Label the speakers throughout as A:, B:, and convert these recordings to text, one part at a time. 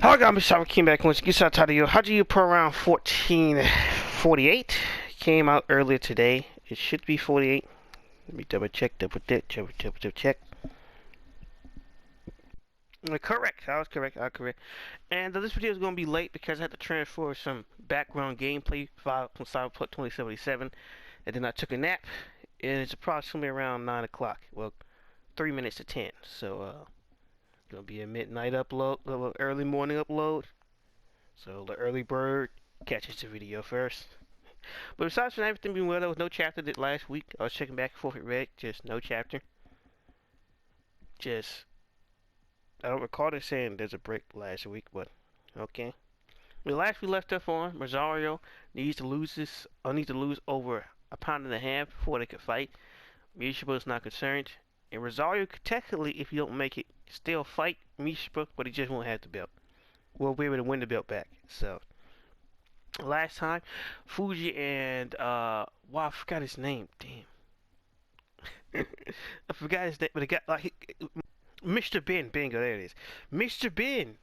A: Hello guys, Mashiba came back once again. Hajime per round 1448 came out earlier today. It should be 48. Let me double check. Correct. I was correct. And this video is going to be late because I had to transfer some background gameplay file from Cyberpunk 2077, and then I took a nap. And it's approximately around 9 o'clock. Well, 3 minutes to 10. So gonna be a midnight upload, early morning upload. So the early bird catches the video first. But besides from everything being well, there was no chapter that last week. I was checking back and forth with Red, just no chapter. Just I don't recall it saying there's a break last week, but okay. The last we left off on, Rosario needs to lose over a pound and a half before they could fight. Mashiba is not concerned, and Rosario could technically, if you don't make it, still fight Mashiba, but he just won't have the belt. We'll be able to win the belt back. So last time, Fuji and wow, I forgot his name. Damn, I forgot his name, but it got like Mr. Ben. Bingo, there it is. Mr. Ben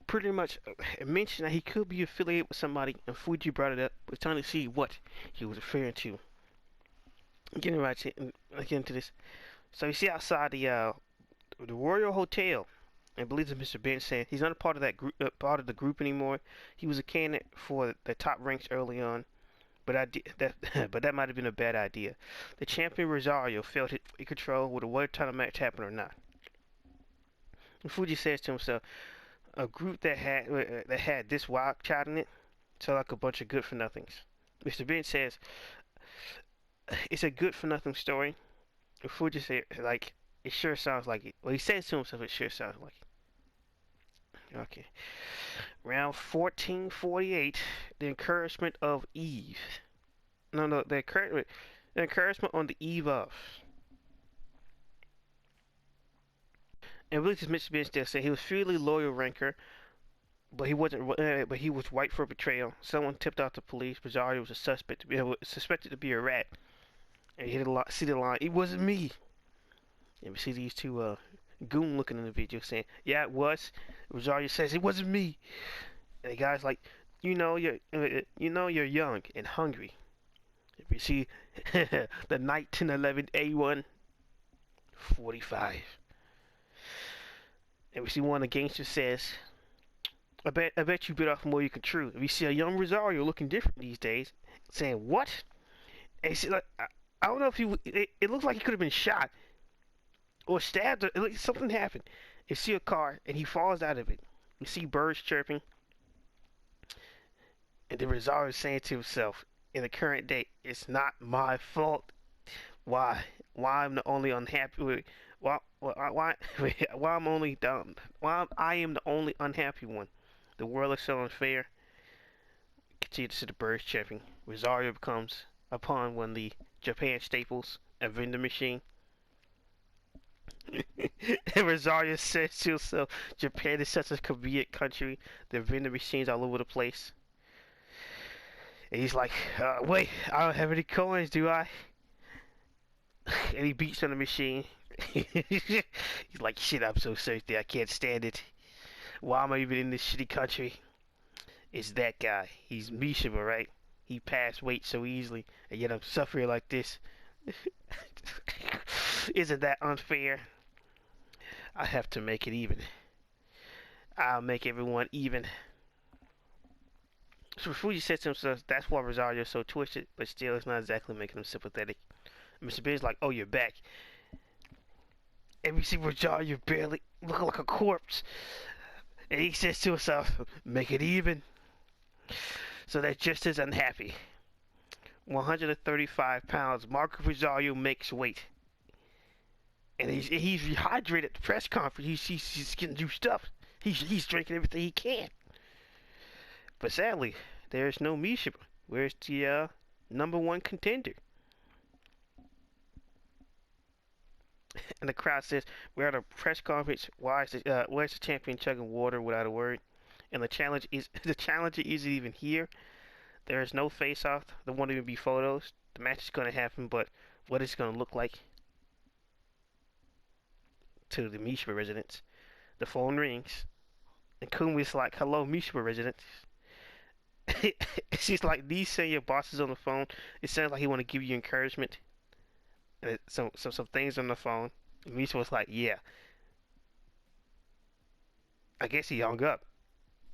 A: pretty much mentioned that he could be affiliated with somebody, and Fuji brought it up. We're trying to see what he was referring to. Getting right into this. So you see outside the Royal Hotel. I believe it's Mr. Ben saying he's not a part of that group, part of the group anymore. He was a candidate for the top ranks early on, but but that might have been a bad idea. The champion Rosario felt in control whether what time the match happened or not. And Fuji says to himself, a group that had this wild child in it, sound like a bunch of good for nothings. Mr. Ben says it's a good for nothing story. And Fuji said like it sure sounds like it. Well, he says to himself, it sure sounds like it. Okay. Round 1448, the encouragement of Eve. No, the encouragement on the eve of. And really, just Mr. Ben still said he was fiercely loyal ranker, but he wasn't. But he was white for betrayal. Someone tipped off the police. Rosario was a suspected to be a rat, and he hit a lot. See the line. It wasn't me. And we see these two goon looking in the video saying, "Yeah, it was." Rosario says, "It wasn't me." And the guy's like, you're young and hungry. If you see the 1911 A1 45, and we see one of the gangsters says, I bet you bit off more you can chew. If you see a young Rosario looking different these days, saying what? And you see, like, I don't know if it looks like he could have been shot or stabbed, or like something happened. You see a car and he falls out of it. You see birds chirping. And then Rosario is saying to himself, in the current day, it's not my fault. Why? Why I'm the only unhappy? Why I'm only dumb? Why I am the only unhappy one? The world is so unfair. Continue to see the birds chirping. Rosario becomes upon one of the Japan staples, a vending machine. And Rosario says to himself, Japan is such a convenient country. There are vending machines all over the place. And he's like, wait, I don't have any coins, do I? And he beats on the machine. He's like, shit, I'm so thirsty, I can't stand it. Why am I even in this shitty country? It's that guy. He's Mashiba, right? He passed weight so easily, and yet I'm suffering like this. Isn't that unfair? I have to make it even. I'll make everyone even. So Fuji said to himself, that's why Rosario is so twisted, but still it's not exactly making him sympathetic. Mr. Ben's like, oh, you're back. And we see Rosario barely looking like a corpse. And he says to himself, make it even. So they're just as unhappy. 135 pounds. Marco Rosario makes weight. And he's rehydrated at the press conference. He's getting juiced up. He's drinking everything he can. But sadly, there's no Mashiba. Where's the #1 contender? And the crowd says, we're at a press conference. Where's the champion chugging water without a word? And the challenger isn't even here. There is no face-off. There won't even be photos. The match is going to happen, but what it's going to look like to the Mashiba residents. The phone rings. And Kumi's like, hello, Mashiba residents. She's like, these senior bosses on the phone. It sounds like he want to give you encouragement. And some things on the phone. And Misha was like, yeah. I guess he hung up.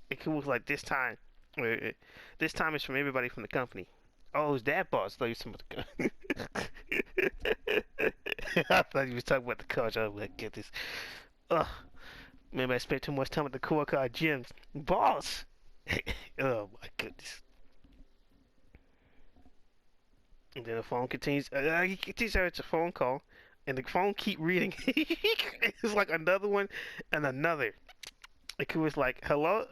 A: And Kumi was like, this time is from everybody from the company. Oh, it's that boss. I thought he was talking about the I thought he was talking about the coach. I was like, get this. Ugh. Maybe I spent too much time at the Kuokai gyms. Boss! Oh my goodness. And then the phone continues. He continues to it's a phone call, and the phone keep reading. It's like another one and another. Like who was like, "Hello,"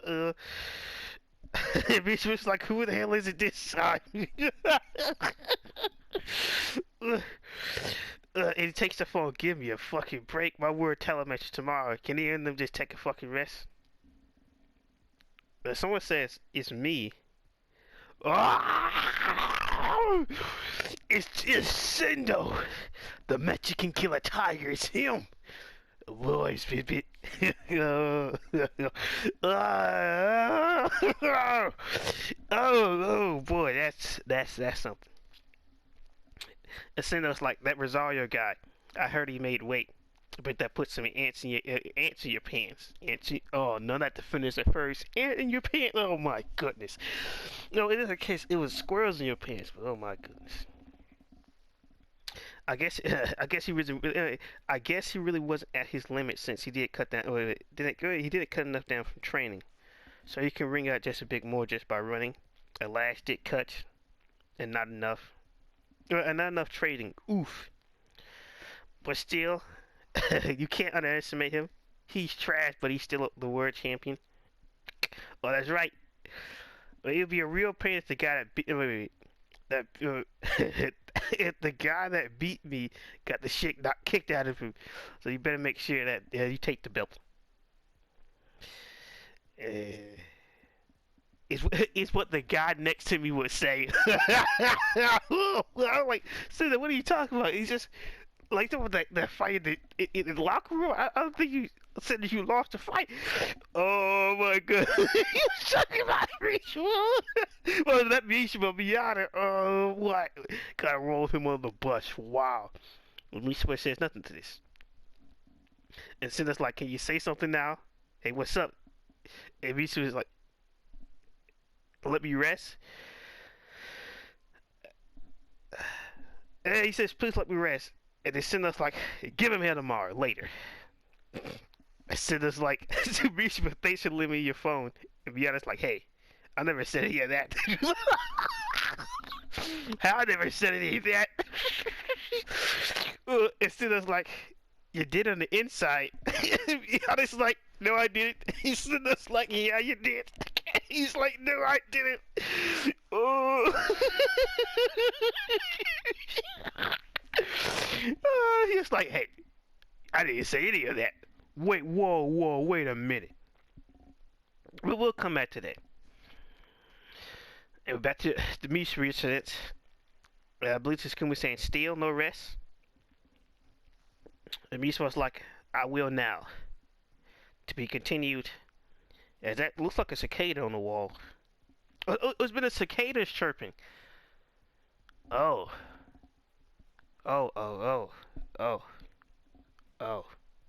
A: and Mitch was like, "Who the hell is it this time?" And he takes the phone. Give me a fucking break. My word telemetry tomorrow. Can he and them just take a fucking rest? If someone says it's me, it's Sendo, the Mexican killer tiger. It's him. Boys, baby. Oh boy, that's something. And Sendo's like that Rosario guy. I heard he made weight, but that puts some ants in your pants. Oh, no, not to finish at first. Ant in your pants. Oh my goodness. No, in this case, it was squirrels in your pants. But oh my goodness. I guess he really wasn't at his limit since he did cut down. He didn't cut enough down from training, so he can ring out just a bit more just by running. A last ditch cut, and not enough, and not enough trading. Oof. But still, you can't underestimate him. He's trash, but he's still the world champion. Oh, that's right. But it'll be a real pain if the guy that beat if the guy that beat me got the shit not kicked out of him. So you better make sure that you take the belt. It's what the guy next to me would say. I'm like, Cinda, what are you talking about? He's just like that fight in the locker room. I don't think you said that you lost the fight. Oh my god, you talking about Ritual? Well, that Mishima Miyata. Oh, what? Gotta roll him on the bus. Wow. Mishima says nothing to this, and Cinda's like, "Can you say something now? Hey, what's up?" And Mishima's like, "Let me rest." And he says, "Please let me rest." And then Cinda's like, "Give him here tomorrow, later." And Cinda's like, Mishima, thanks for leaving me your phone. And Miyata's like, "Hey, I never said any of that." How I never said any of that. And Cinda's like, "You did on the inside." Miyata's like, "No, I didn't." Cinda's like, "Yeah, you did." He's like, "No, I didn't." Oh. He's like, "Hey, I didn't say any of that." Wait, whoa, wait a minute. We'll come back to that. And back to the Misha incident. I believe this Kumi saying, "Still no rest." And Misha was like, "I will now." To be continued. As that looks like a cicada on the wall. It's been a cicada chirping. Oh. Oh, oh, oh. Oh.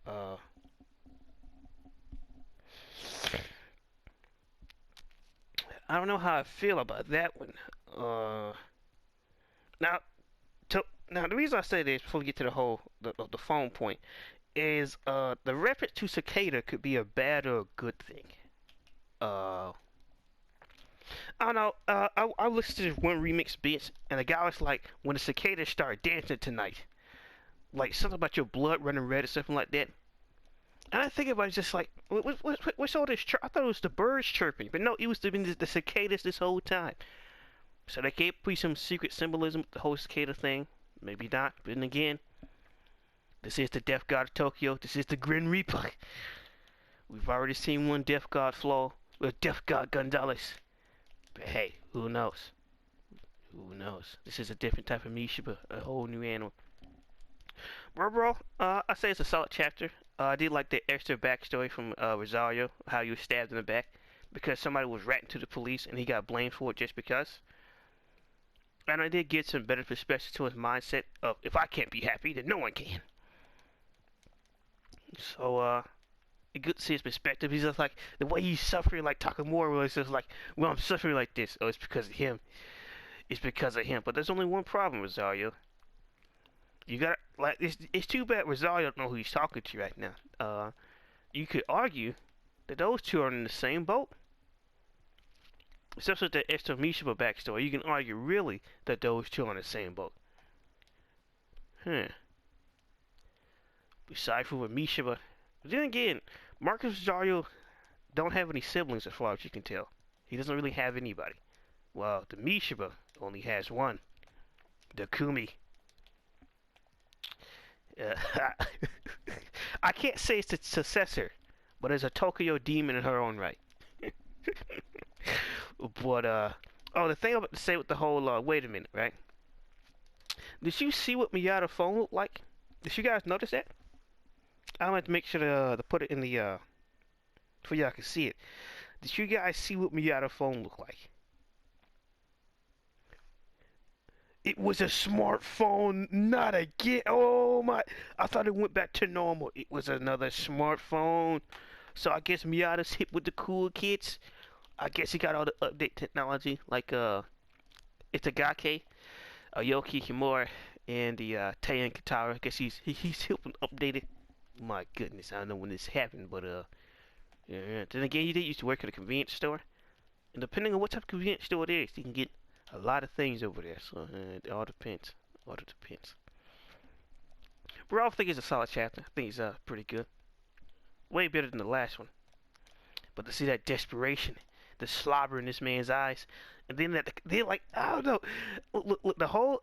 A: Oh. I don't know how I feel about that one. Now, now the reason I say this before we get to the phone point is the reference to cicada could be a bad or a good thing. I don't know. I listened to this one remix beats, and the guy was like, "When the cicadas start dancing tonight, like something about your blood running red or something like that." And I think about it just like, what's all this? I thought it was the birds chirping, but no, it was the cicadas this whole time. So they can't be some secret symbolism with the whole cicada thing. Maybe not. But then again, this is the Death God of Tokyo. This is the Grim Reaper. We've already seen one Death God flaw with Death God Gonzalez. But hey, who knows? Who knows? This is a different type of Mashiba, a whole new animal. Bro, I say it's a solid chapter. I did like the extra backstory from Rosario, how he was stabbed in the back because somebody was ratting to the police and he got blamed for it just because. And I did get some better perspective to his mindset of if I can't be happy, then no one can. So, it's good to see his perspective. He's just like the way he's suffering, like Takamura was just like, well, I'm suffering like this. Oh, it's because of him. It's because of him. But there's only one problem, Rosario. You got like it's too bad Rosario don't know who he's talking to right now. You could argue that those two are in the same boat. Especially with the extra Mashiba backstory, you can argue really that those two are in the same boat. Aside from with Mashiba, but then again, Marcus Rosario don't have any siblings as far as you can tell. He doesn't really have anybody. Well, the Mashiba only has one, the Kumi. Uh, I can't say it's the successor, but it's a Tokyo demon in her own right. But oh, the thing I'm about to say with the whole wait a minute, right? Did you see what Miyata's phone looked like? Did you guys notice that? I'm going to make sure to put it in the so y'all can see it. Did you guys see what Miyata's phone looked like? It was a smartphone, not again. Oh my! I thought it went back to normal. It was another smartphone. So I guess Miyata's hip with the cool kids. I guess he got all the update technology, like Itagaki, Yoki Himura, and the Teian Katara. I guess he's helping update it. My goodness, I don't know when this happened, but yeah. Then again, he did used to work at a convenience store, and depending on what type of convenience store it is, you can get a lot of things over there. So it all depends. All depends. But I think it's a solid chapter. I think it's pretty good. Way better than the last one. But to see that desperation, the slobber in this man's eyes, and then they're like, I don't know. Look, the whole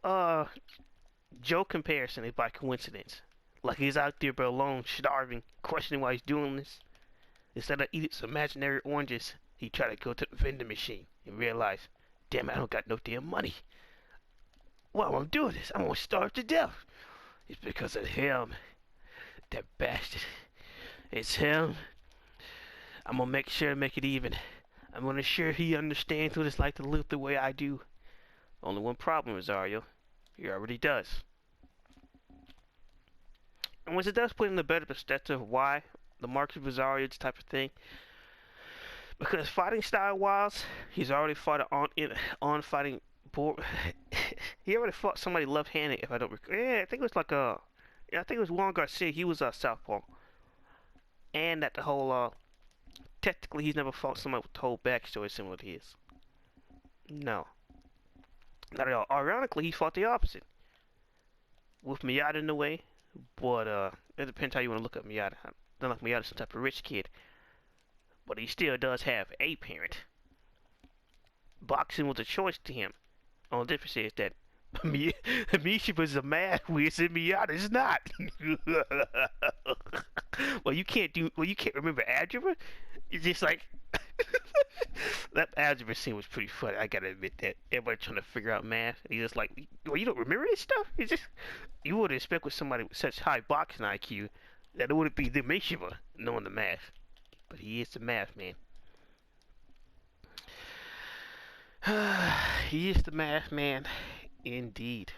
A: Joe comparison is by coincidence. Like he's out there but alone, starving, questioning why he's doing this. Instead of eating some imaginary oranges, he tried to go to the vending machine and realize, damn it, I don't got no damn money. While I'm doing this, I'm gonna starve to death. It's because of him. That bastard. It's him. I'm gonna make sure to make it even. I'm gonna ensure he understands what it's like to live the way I do. Only one problem, Rosario. He already does. And once it does put in a better perspective of why the Marcus Rosario type of thing. Because fighting style wise, he's already fought on fighting board. He already fought somebody left handed if I don't recall. Yeah, I think it was like yeah, I think it was Juan Garcia. He was southpaw. And that the whole technically he's never fought somebody with the whole backstory similar to his. No. Not at all. Ironically, he fought the opposite. With Miyata in the way. But it depends how you want to look at Miyata. Not like Miyata's some type of rich kid. But he still does have a parent. Boxing was a choice to him. Only difference is that Mashiba's a mad wizard, Miyata's not. Well, you can't remember algebra? It's just like that algebra scene was pretty funny. I gotta admit that. Everybody trying to figure out math. And he's just like, well, you don't remember this stuff? It's just you would expect with somebody with such high boxing IQ that it wouldn't be the Mashiba knowing the math. But he is the math man. He is the math man, indeed.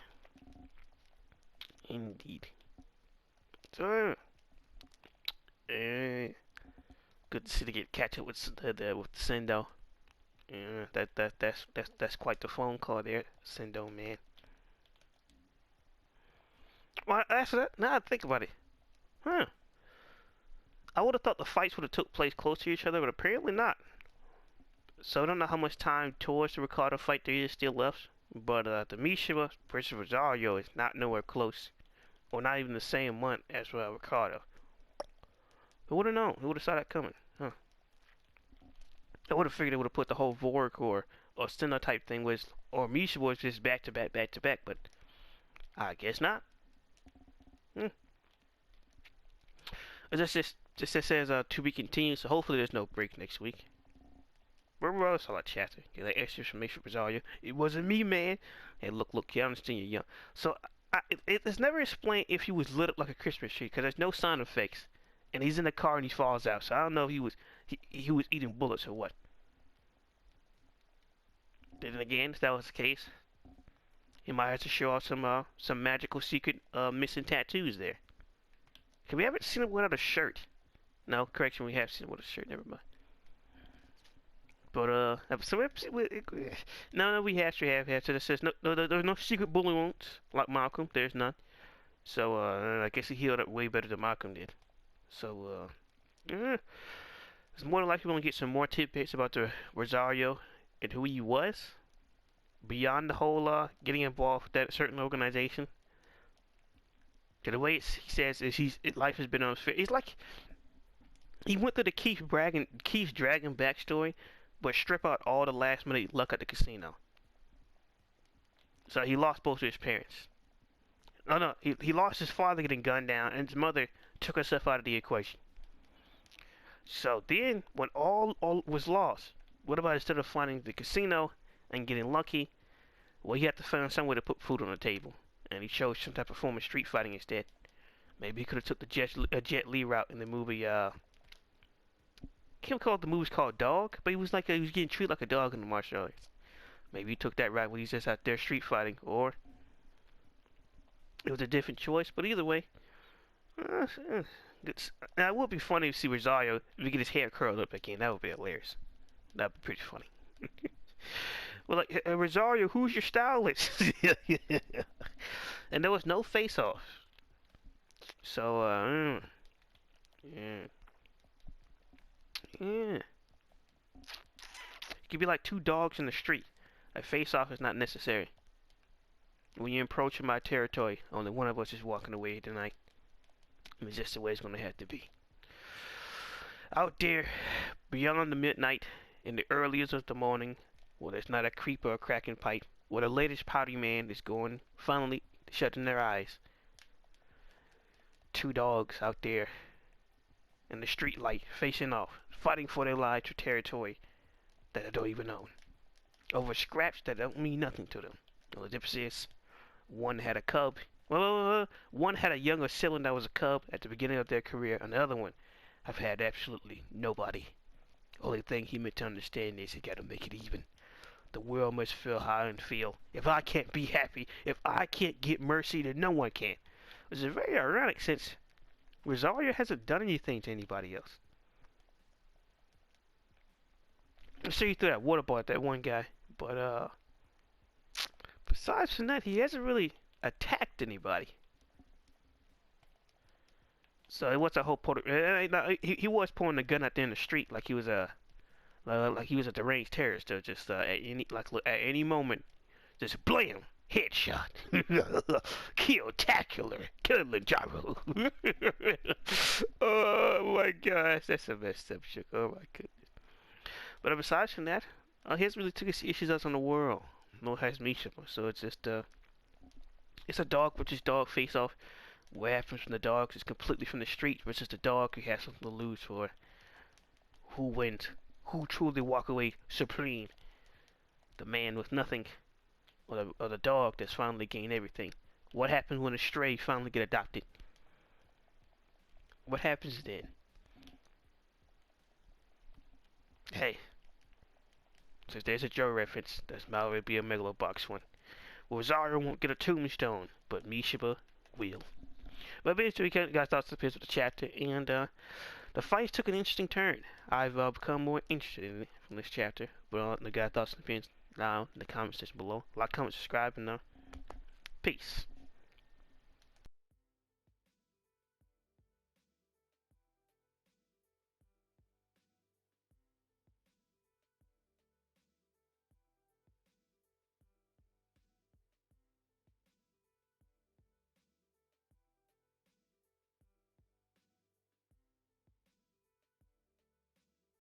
A: Indeed. So, good to see to get catch up with Sendo. That's quite the phone call there, Sendo man. Well, after that, now I think about it, I would have thought the fights would have took place close to each other, but apparently not. So I don't know how much time towards the Ricardo fight there is still left. But the Mashiba versus Rosario is not nowhere close. Or not even the same month as Ricardo. Who would have known? Who would have saw that coming? Huh. I would have figured they would have put the whole Vork or Steno type thing was, or Mashiba was just back to back, but I guess not. It just says to be continued, so hopefully there's no break next week. Remember, I saw that chapter. Get that extra information for Rosario. It wasn't me, man. Hey, look, I understand you're young. So, it's never explained if he was lit up like a Christmas tree, because there's no sound effects and he's in the car and he falls out. So I don't know if he was eating bullets or what. Then again, if that was the case, he might have to show off some magical secret missing tattoos there. Cause we haven't seen him without a shirt. No, correction, we have seen him with a shirt. Never mind. But no, we actually have had. So it says there's no secret bullet wounds like Malcolm. There's none. So I guess he healed up way better than Malcolm did. So it's more than likely we're gonna get some more tidbits about the Rosario and who he was beyond the whole getting involved with that certain organization. To the way he says is life has been unfair. It's like he went through the Keith Dragon backstory, but strip out all the last minute luck at the casino. So he lost both of his parents. No, he lost his father getting gunned down, and his mother took herself out of the equation. So then, when all was lost, what about instead of finding the casino and getting lucky, well, he had to find somewhere to put food on the table, and he chose some type of form of street fighting instead. Maybe he could have took the Jet Li route in the movie. Can't recall the movie's called Dog, but he was getting treated like a dog in the martial arts. Maybe he took that route when he's just out there street fighting, or it was a different choice. But either way, now it would be funny to see Rosario if he get his hair curled up again. That would be hilarious. That'd be pretty funny. Well, like Rosario, who's your stylist? And there was no face-off. So yeah. It could be like two dogs in the street. A face-off is not necessary. When you're approaching my territory, only one of us is walking away tonight. It's just the way it's going to have to be. Out there, beyond the midnight, in the earliest of the morning, where there's not a creep or a cracking pipe, where the latest party man is going, finally shutting their eyes. Two dogs out there in the street light, facing off, fighting for their lives or territory that they don't even own. Over scraps that don't mean nothing to them. The difference is, one had a cub. Well, one had a younger sibling that was a cub at the beginning of their career, and the other one have had absolutely nobody. Only thing he meant to understand is he gotta make it even. The world must feel how I feel. If I can't be happy, if I can't get mercy, then no one can. Which is very ironic since Rosario hasn't done anything to anybody else. I'm sure you threw that water ball at that one guy, but besides from that, he hasn't really attacked anybody. So it was a whole he was pulling the gun out there in the street like he was a deranged terrorist, or just at any moment, just blam, headshot, kill-tacular, Kilimanjaro. Oh my gosh, that's a messed up shit. Oh my goodness. But besides from that, he hasn't really took his issues out on the world. No has Mashiba, so it's just it's a dog versus dog face off. What happens from the dogs is completely from the street versus the dog who has something to lose for. Who wins? Who truly walk away supreme? The man with nothing, or the dog that's finally gained everything? What happens when a stray finally get adopted? What happens then? Hey, since there's a Joe reference, that's might already be a Megalobox one. Well, Rosario won't get a tombstone, but Mashiba will. But eventually, we got thoughts of the chapter, and the fight took an interesting turn. I've become more interested in it from this chapter. But the guy thoughts and opinions down in the comments section below. Like, comment, subscribe, and peace.